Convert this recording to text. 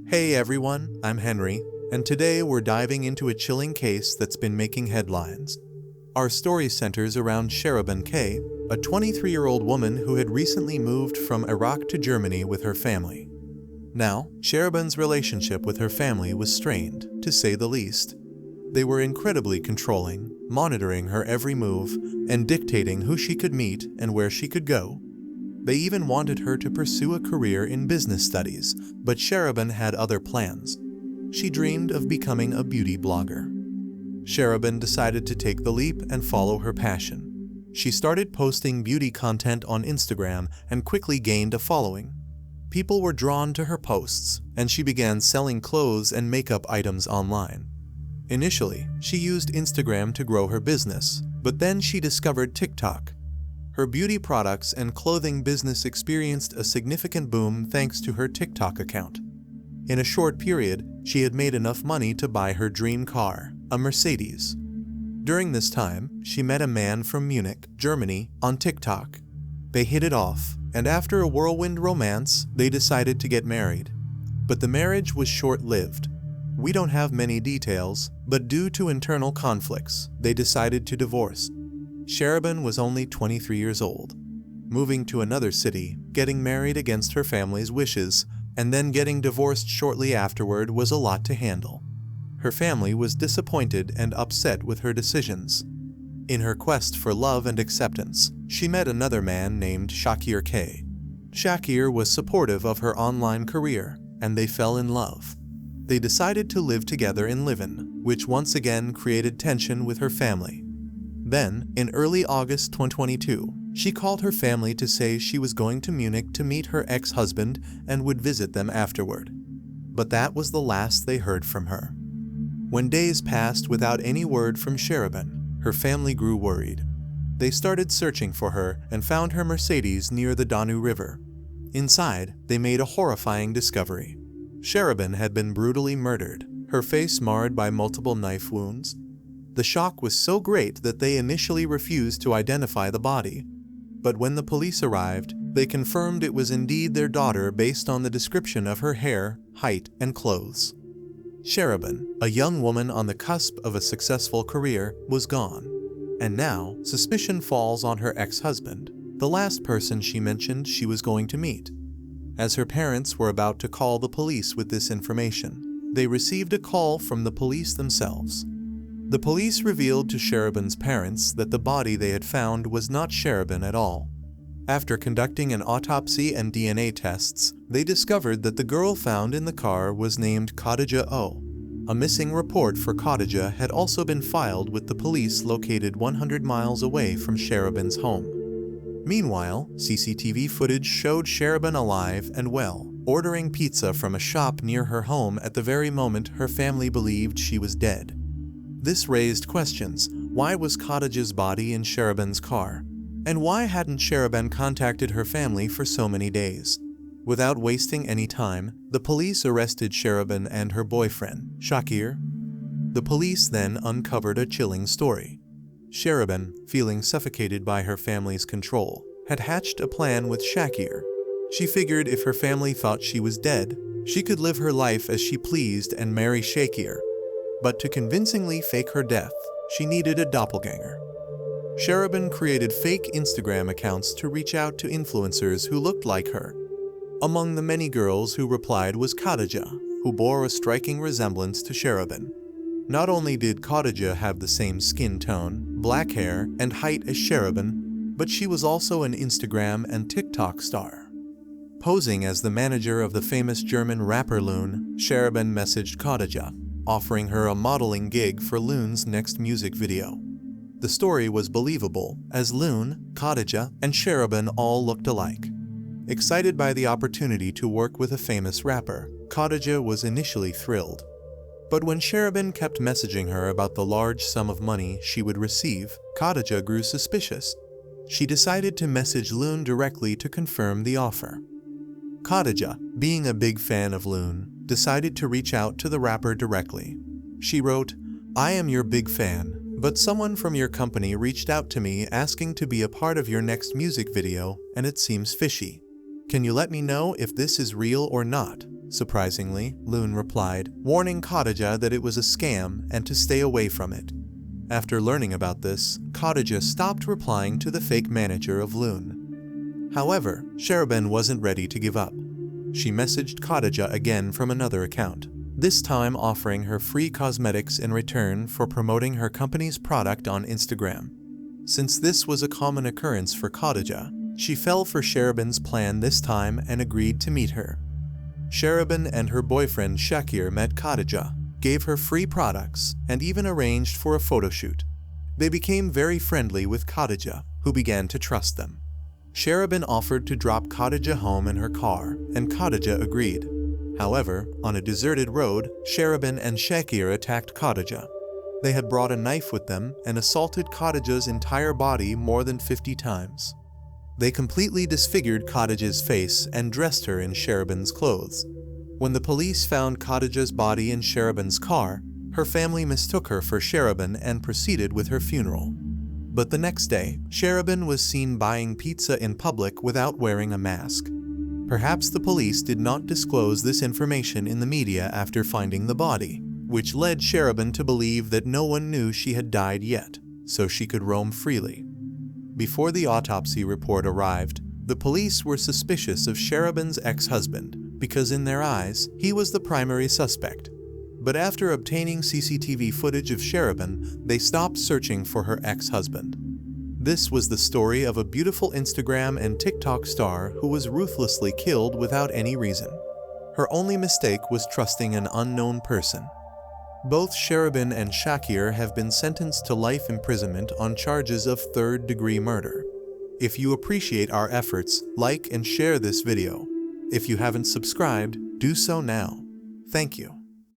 Hey everyone, I'm Henry, and today we're diving into a chilling case that's been making headlines. Our story centers around Sharaban K, a 23-year-old woman who had recently moved from Iraq to Germany with her family. Now, Sharaban's relationship with her family was strained, to say the least. They were incredibly controlling, monitoring her every move, and dictating who she could meet and where she could go. They even wanted her to pursue a career in business studies, but Sharaban had other plans. She dreamed of becoming a beauty blogger. Sharaban decided to take the leap and follow her passion. She started posting beauty content on Instagram and quickly gained a following. People were drawn to her posts, and she began selling clothes and makeup items online. Initially, she used Instagram to grow her business, but then she discovered TikTok. Her beauty products and clothing business experienced a significant boom thanks to her TikTok account. In a short period, she had made enough money to buy her dream car, a Mercedes. During this time, she met a man from Munich, Germany, on TikTok. They hit it off, and after a whirlwind romance, they decided to get married. But the marriage was short-lived. We don't have many details, but due to internal conflicts, they decided to divorce. Sharaban was only 23 years old. Moving to another city, getting married against her family's wishes, and then getting divorced shortly afterward was a lot to handle. Her family was disappointed and upset with her decisions. In her quest for love and acceptance, she met another man named Shakir K. Shakir was supportive of her online career, and they fell in love. They decided to live together in live-in, which once again created tension with her family. Then, in early August 2022, she called her family to say she was going to Munich to meet her ex-husband and would visit them afterward. But that was the last they heard from her. When days passed without any word from Sharaban, her family grew worried. They started searching for her and found her Mercedes near the Danube River. Inside, they made a horrifying discovery. Sharaban had been brutally murdered, her face marred by multiple knife wounds. The shock was so great that they initially refused to identify the body. But when the police arrived, they confirmed it was indeed their daughter based on the description of her hair, height, and clothes. Sharaban, a young woman on the cusp of a successful career, was gone. And now, suspicion falls on her ex-husband, the last person she mentioned she was going to meet. As her parents were about to call the police with this information, they received a call from the police themselves. The police revealed to Sharaban's parents that the body they had found was not Sharaban at all. After conducting an autopsy and DNA tests, they discovered that the girl found in the car was named Khadija O. A missing report for Khadija had also been filed with the police located 100 miles away from Sharaban's home. Meanwhile, CCTV footage showed Sharaban alive and well, ordering pizza from a shop near her home at the very moment her family believed she was dead. This raised questions. Why was Khadija's body in Sharaban's car? And why hadn't Sharaban contacted her family for so many days? Without wasting any time, the police arrested Sharaban and her boyfriend, Shakir. The police then uncovered a chilling story. Sharaban, feeling suffocated by her family's control, had hatched a plan with Shakir. She figured if her family thought she was dead, she could live her life as she pleased and marry Shakir. But to convincingly fake her death, she needed a doppelganger. Sharaban created fake Instagram accounts to reach out to influencers who looked like her. Among the many girls who replied was Khadija, who bore a striking resemblance to Sharaban. Not only did Khadija have the same skin tone, black hair, and height as Sharaban, but she was also an Instagram and TikTok star. Posing as the manager of the famous German rapper Loon, Sharaban messaged Khadija, offering her a modeling gig for Loon's next music video. The story was believable, as Loon, Khadija, and Sharaban all looked alike. Excited by the opportunity to work with a famous rapper, Khadija was initially thrilled. But when Sharaban kept messaging her about the large sum of money she would receive, Khadija grew suspicious. She decided to message Loon directly to confirm the offer. Khadija, being a big fan of Loon, decided to reach out to the rapper directly. She wrote, "I am your big fan, but someone from your company reached out to me asking to be a part of your next music video, and it seems fishy. Can you let me know if this is real or not?" Surprisingly, Loon replied, warning Khadija that it was a scam and to stay away from it. After learning about this, Khadija stopped replying to the fake manager of Loon. However, Sharaban wasn't ready to give up. She messaged Khadija again from another account, this time offering her free cosmetics in return for promoting her company's product on Instagram. Since this was a common occurrence for Khadija, she fell for Sharaban's plan this time and agreed to meet her. Sharaban and her boyfriend Shakir met Khadija, gave her free products, and even arranged for a photo shoot. They became very friendly with Khadija, who began to trust them. Sharaban offered to drop Khadija home in her car, and Khadija agreed. However, on a deserted road, Sharaban and Shakir attacked Khadija. They had brought a knife with them and assaulted Khadija's entire body more than 50 times. They completely disfigured Khadija's face and dressed her in Sharaban's clothes. When the police found Khadija's body in Sharaban's car, her family mistook her for Sharaban and proceeded with her funeral. But the next day, Sharaban was seen buying pizza in public without wearing a mask. Perhaps the police did not disclose this information in the media after finding the body, which led Sharaban to believe that no one knew she had died yet, so she could roam freely. Before the autopsy report arrived, the police were suspicious of Sharaban's ex-husband because in their eyes, he was the primary suspect. But after obtaining CCTV footage of Sharaban, they stopped searching for her ex-husband. This was the story of a beautiful Instagram and TikTok star who was ruthlessly killed without any reason. Her only mistake was trusting an unknown person. Both Sharaban and Shakir have been sentenced to life imprisonment on charges of third-degree murder. If you appreciate our efforts, like and share this video. If you haven't subscribed, do so now. Thank you.